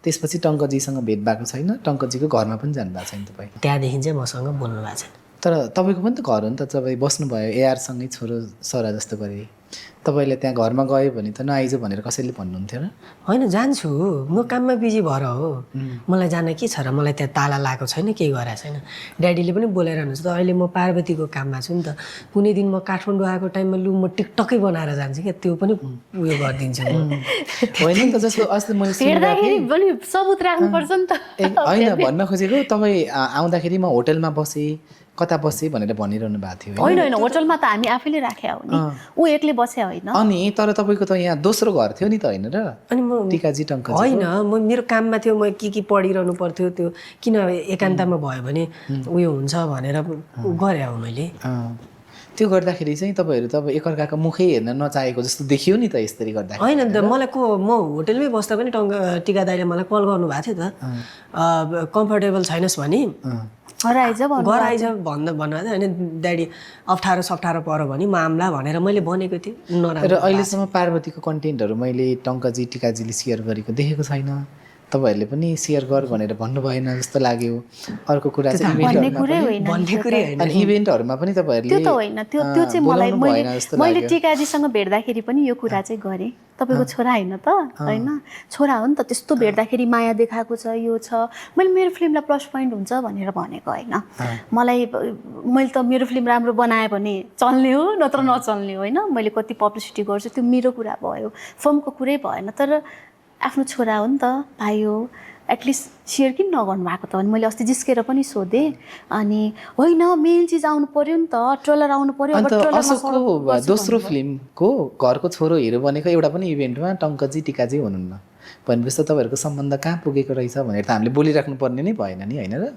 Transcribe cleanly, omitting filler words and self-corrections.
त्यसपछि टङ्कजीसँग भेट भएको छैन? टङ्कजीको घरमा पनि जानुभएको छैन तपाईँ? त्यहाँदेखि चाहिँ मसँग बोल्नु भएको छैन। तर तपाईँको पनि त घर हो नि त, तपाईँ बस्नुभयो एआरसँगै छोरो सरा जस्तो गरे। तपाईँले त्यहाँ घरमा गयो भने त नआइज भनेर कसैले भन्नुहुन्थ्यो र? होइन, जान्छु, म काममा बिजी भएर हो। मलाई जान के छ र, मलाई त्यहाँ ताला लगाएको छैन, केही गरेको छैन। ड्याडीले पनि बोलाइरहनुहुन्छ त, अहिले म पार्वतीको काममा छु नि त। कुनै दिन म काठमाडौँ आएको टाइममा लु म टिकटकै बनाएर जान्छु क्या, त्यो पनि उयो गरिदिन्छु म। होइन नि त, जस्तो अस्ति मैले हेर्दाखेरि पनि सबुत राख्नुपर्छ नि त। होइन भन्न खोजेको, तपाईँ आउँदाखेरि म होटलमा बसेँ कता बसेँ भनेर भनिरहनु भएको थियो। होइन होटलमा त हामी आफैले राख्या हो नि, ऊ एक्लै बस्या होइन। अनि तर तपाईँको त यहाँ दोस्रो घर थियो नि त, होइन र? अनि म टिकाजी टङ्कजी होइन, म मेरो काममा थियो, म के पढिरहनु पर्थ्यो, त्यो किन एकान्तमा भयो भने उयो हुन्छ भनेर गरे हो मैले। त्यो गर्दाखेरि चाहिँ तपाईँहरू त अब एकअर्काको मुखै हेर्न नचाहेको जस्तो देखियो नि त यसरी गर्दाखेरि। होइन त, मलाई म होटलमै बस्दा पनि टिका दाइले मलाई कल गर्नुभएको थियो त, कम्फर्टेबल छैनस् भने घर आइज भन्दा होइन ड्याडी अप्ठ्यारो पऱ्यो भने म आम्ला भनेर मैले भनेको थिएँ। र अहिलेसम्म पार्वतीको कन्टेन्टहरू मैले टङ्कजी टिकाजीले सेयर गरेको देखेको छैन। तपाईँहरूले पनि सेयर गर भनेर भन्नु भएन जस्तो लाग्यो। अर्को कुरा चाहिँ इभेन्टहरूमा पनि तपाईँहरूले त्यो त होइन, त्यो चाहिँ मलाई मैले टिकाजीसँग भेट्दाखेरि पनि यो कुरा चाहिँ गरेँ, तपाईँको छोरा होइन त, होइन छोरा हो नि त, त्यस्तो भेट्दाखेरि माया देखाएको छ, यो छ। मैले मेरो फिल्मलाई प्लस पोइन्ट हुन्छ भनेर भनेको होइन। मैले त मेरो फिल्म राम्रो बनाएँ भने चल्ने हो, नत्र नचल्ने हो, होइन। मैले कति पब्लिसिटी गर्छु त्यो मेरो कुरा भयो, फिल्मको कुरै भएन। तर आफ्नो छोरा हो नि त, भाइ हो, एटलिस्ट सेयर किन नगर्नु भएको त भने मैले अस्ति जिस्केर पनि सोधेँ। अनि होइन मेन चिज आउनु पर्यो नि त, ट्रेलर आउनु पर्यो। अशोकको दोस्रो फिल्मको घरको छोरो हिरो बनेको एउटा पनि इभेन्टमा टङ्कजी टिकाजी हुनुहुन्न भनेपछि त तपाईँहरूको सम्बन्ध कहाँ पुगेको रहेछ भनेर त हामीले बोलिराख्नु पर्ने नै भएन नि, होइन र?